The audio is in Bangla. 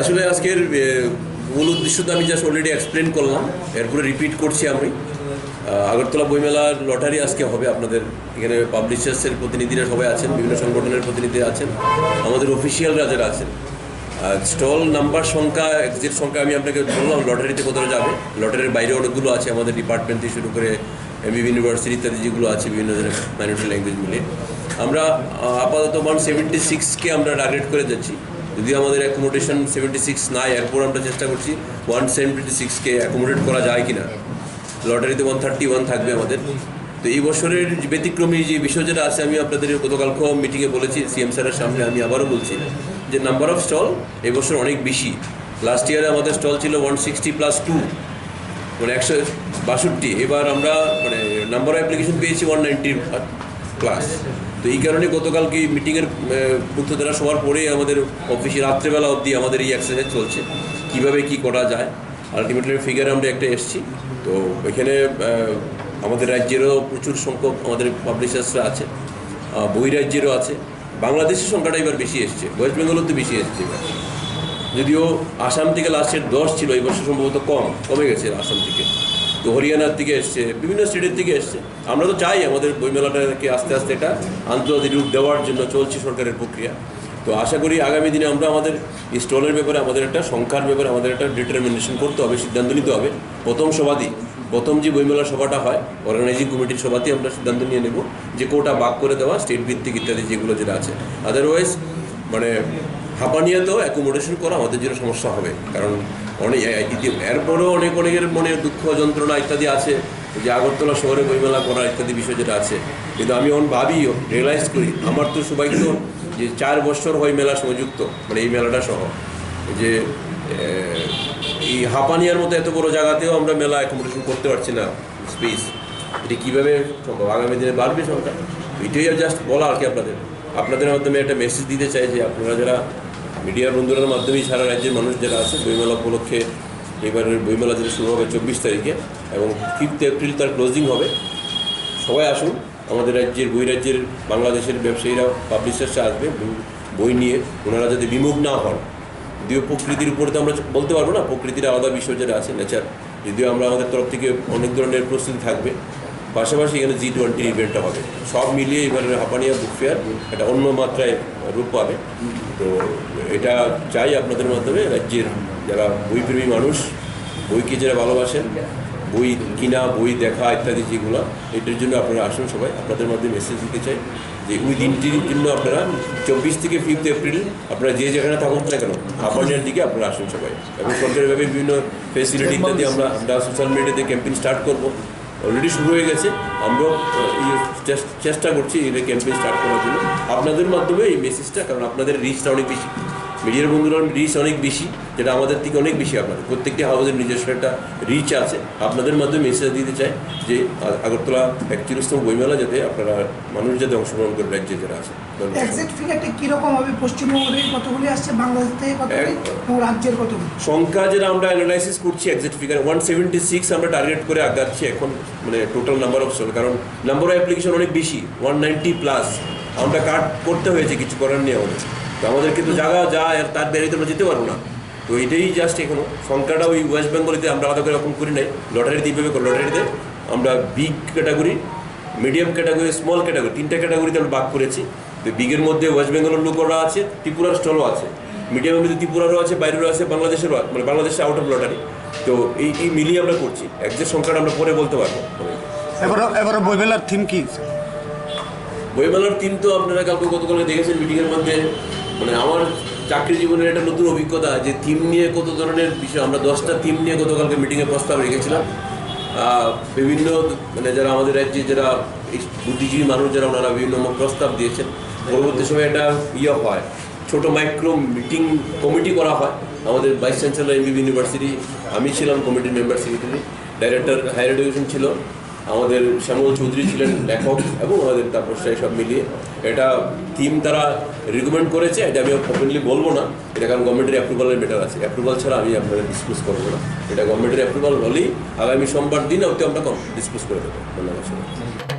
আসলে আজকের মূল উদ্দেশ্য তো আমি জাস্ট অলরেডি এক্সপ্লেন করলাম, এরপরে রিপিট করছি আমি। আগরতলা বইমেলার লটারি আজকে হবে। আপনাদের এখানে পাবলিশার্সের প্রতিনিধিরা সবাই আছেন, বিভিন্ন সংগঠনের প্রতিনিধি আছেন, আমাদের অফিসিয়ালরা যারা আছেন। স্টল নাম্বার সংখ্যা, এক্সিট সংখ্যা আমি আপনাকে বললাম লটারিতে কতটা যাবে। লটারির বাইরে অনেকগুলো আছে, আমাদের ডিপার্টমেন্ট থেকে শুরু করে এমবি ইউনিভার্সিটি ইত্যাদি যেগুলো আছে বিভিন্ন ধরনের মাইনরিটি ল্যাঙ্গুয়েজ মিলিয়ে। আমরা আপাতত 176কে আমরা টার্গেট করে যাচ্ছি। যদি আমাদের অ্যাকোমোডেশন 76 নাই, এরপর আমরা চেষ্টা করছি 176কে অ্যাকোমোডেট করা যায় কিনা। লটারিতে 131 থাকবে আমাদের। তো এই বছরের ব্যতিক্রমী যে বিষয় যেটা আছে, আমি আপনাদের গতকালকেও মিটিংয়ে বলেছি সিএম স্যারের সামনে, আমি আবারও বলছি যে নাম্বার অফ স্টল এবছর অনেক বেশি। লাস্ট ইয়ারে আমাদের স্টল ছিল 160+2, মানে 162। এবার আমরা মানে নাম্বার অফ অ্যাপ্লিকেশন পেয়েছি 190+। তো এই কারণে গতকালকে মিটিংয়ের মুক্তধারা সবার পরেই আমাদের অফিসে রাত্রেবেলা অবধি আমাদের এই এক্সারসাইজ চলছে, কীভাবে কী করা যায়। আলটিমেটলি ফিগারে আমরা একটা এসেছি। তো এখানে আমাদের রাজ্যেরও প্রচুর সংখ্যক আমাদের পাবলিশার্সরা আছে, বই রাজ্যেরও আছে। বাংলাদেশের সংখ্যাটা এবার বেশি এসছে, ওয়েস্ট বেঙ্গলও তো বেশি এসছে এবার। যদিও আসাম থেকে লাস্টের 10 ছিল, এই বছর সম্ভবত কমে গেছে আসাম থেকে। তো হরিয়ানার থেকে এসছে, বিভিন্ন স্টেটের থেকে এসছে। আমরা তো চাই আমাদের বইমেলাটাকে আস্তে আস্তে এটা আন্তর্জাতিক রূপ দেওয়ার জন্য চলছে সরকারের প্রক্রিয়া। তো আশা করি আগামী দিনে আমরা আমাদের স্টলের ব্যাপারে আমাদের একটা সংখ্যার ব্যাপারে আমাদের একটা ডিটারমিনেশন করতে হবে, সিদ্ধান্ত নিতে হবে। প্রথম যে বইমেলার সভাটা হয়, অর্গানাইজিং কমিটির সভাতেই আমরা সিদ্ধান্ত নিয়ে নেব যে কোটা ভাগ করে দেওয়া, স্টেট ভিত্তিক ইত্যাদি যেগুলো যেটা আছে। আদারওয়াইজ মানে হাঁপানিয়াতেও অ্যাকোমোডেশন করা আমাদের জন্য সমস্যা হবে, কারণ এরপরেও অনেকের মনে দুঃখ যন্ত্রণা ইত্যাদি আছে যে আগরতলা শহরে বইমেলা করা ইত্যাদি বিষয় যেটা আছে। কিন্তু আমি রিয়েলাইজ করি, আমার তো সৌভাগ্য যে 4 বছর হয় মেলা সংযুক্ত, মানে এই মেলাটা সহ, যে এই হাঁপানিয়ার মতো এত বড় জায়গাতেও আমরা মেলা অ্যাকোমোডেশন করতে পারছি না স্পেস। এটা কীভাবে সম্ভব? আগামী দিনে বাড়বে সংখ্যা। এটাই জাস্ট বলা আর কি। আপনাদের মাধ্যমে একটা মেসেজ দিতে চাই যে আপনারা যারা মিডিয়ার বন্ধুরার মাধ্যমেই সারা রাজ্যের মানুষ যারা আছে, বইমেলা উপলক্ষে এবারের বইমেলা যেটা শুরু হবে 24 তারিখে এবং 5 এপ্রিল তার ক্লোজিং হবে। সবাই আসুন, আমাদের বই রাজ্যের বাংলাদেশের ব্যবসায়ীরা, পাবলিশার্সরা আসবে বই নিয়ে। ওনারা যদি বিমুখ না হন, যদিও প্রকৃতির উপরে তো আমরা বলতে পারবো না, প্রকৃতির আলাদা বিষয় যেটা আছে নেচার, যদিও আমরা আমাদের তরফ থেকে অনেক ধরনের প্রস্তুতি থাকবে। পাশাপাশি এখানে G20 ইভেন্টটা হবে। সব মিলিয়ে এবারে হাঁপানিয়া বুক ফেয়ার একটা অন্য মাত্রায় রূপ পাবে। তো এটা চাই আপনাদের মাধ্যমে রাজ্যের যারা বইপ্রেমী মানুষ, বইকে যারা ভালোবাসেন, বই কিনা, বই দেখা ইত্যাদি যেগুলো, এটার জন্য আপনারা আসুন সবাই। আপনাদের মাধ্যমে মেসেজ দিতে চাই যে ওই দিনটির জন্য আপনারা 24 থেকে 5 এপ্রিল আপনারা যে যেখানে থাকুন না কেন, হাঁপানিয়ার দিকে আপনারা আসুন সবাই। এবং সরকারিভাবে বিভিন্ন ফেসিলিটি ইত্যাদি আমরা সোশ্যাল মিডিয়াতে ক্যাম্পেইন স্টার্ট করবো। অলরেডি শুরু হয়ে গেছে, আমরাও চেষ্টা করছি এই ক্যাম্পেইন স্টার্ট করার জন্য আপনাদের মাধ্যমে এই মেসেজটা। কারণ আপনাদের রিচটা অনেক বেশি, মিডিয়ার বন্ধুরা রিচ অনেক বেশি, যেটা আমাদের থেকে অনেক বেশি। আপনাদের প্রত্যেকটি হাউসের নিজস্ব একটা রিচ আছে। আপনাদের মাধ্যমে মেসেজ দিতে চাই যে আগরতলা 41তম বইমেলা যাতে আপনারা মানুষ যাতে অংশগ্রহণ করে রাজ্যে যারা আছে। সংখ্যা যেটা আমরা অ্যানালাইসিস করছি, এক্সাক্ট ফিগার 176 আমরা টার্গেট করে আগাচ্ছি এখন, মানে টোটাল নাম্বার অফ স্টল। কারণ নাম্বার অফ অ্যাপ্লিকেশন অনেক বেশি, 190+। আমরা কাট করতে হয়েছে, কিছু করার নেই আমাদের। তো আমাদের কিন্তু জায়গা যা তার বেরিয়ে আমরা যেতে পারবো না। তো এটাই জাস্ট এখনো সংখ্যাটা ওই ওয়েস্ট বেঙ্গলিতে আমরা আলাদা করে রকম করি নাই। লটারিতে এইভাবে লটারিতে আমরা big category, medium category, small category, 3টা ক্যাটাগরিতে আমরা ভাগ করেছি। তো বিগের মধ্যে ওয়েস্ট বেঙ্গলের লোকরা আছে, ত্রিপুরার স্টলও আছে, মিডিয়ামের মধ্যে ত্রিপুরারও আছে, বাইরেরও আছে, বাংলাদেশেরও, মানে বাংলাদেশের আউট অফ লটারি। তো এই মিলিয়ে আমরা করছি। একজ্যাক্ট সংখ্যাটা আমরা পরে বলতে পারবো। এবার বইমেলার থিম কি? বইমেলার থিম তো আপনারা গতকালকে দেখেছেন মিটিংয়ের মধ্যে। মানে আমার চাকরি জীবনের একটা নতুন অভিজ্ঞতা যে থিম নিয়ে কত ধরনের বিষয়। আমরা 10টা থিম নিয়ে গতকালকে মিটিংয়ে প্রস্তাব রেখেছিলাম। বিভিন্ন মানে যারা আমাদের রাজ্যে যারা বুদ্ধিজীবী মানুষ যারা, ওনারা বিভিন্ন প্রস্তাব দিয়েছেন। পরবর্তী সময় একটা হয়, ছোটো মাইক্রো মিটিং কমিটি করা হয়। আমাদের ভাইস চ্যান্সেলর এমবি ইউনিভার্সিটি, আমি ছিলাম কমিটির member secretary, director higher education ছিল আমাদের শ্যামল চৌধুরী ছিলেন লেখক, এবং আমাদের তারপর সেই সব মিলিয়ে এটা থিম তারা রিকমেন্ড করেছে। এটা আমি ওপেনলি বলবো না, এটা কারণ গভর্নমেন্টের অ্যাপ্রুভালের ম্যাটার আছে। অ্যাপ্রুভাল ছাড়া আমি আপনাদের ডিসকাস করবো না। এটা গভর্নমেন্টের অ্যাপ্রুভাল হলেই আগামী সোমবার দিন অবধি আমরা ডিসকাস করে দেবো। ধন্যবাদ।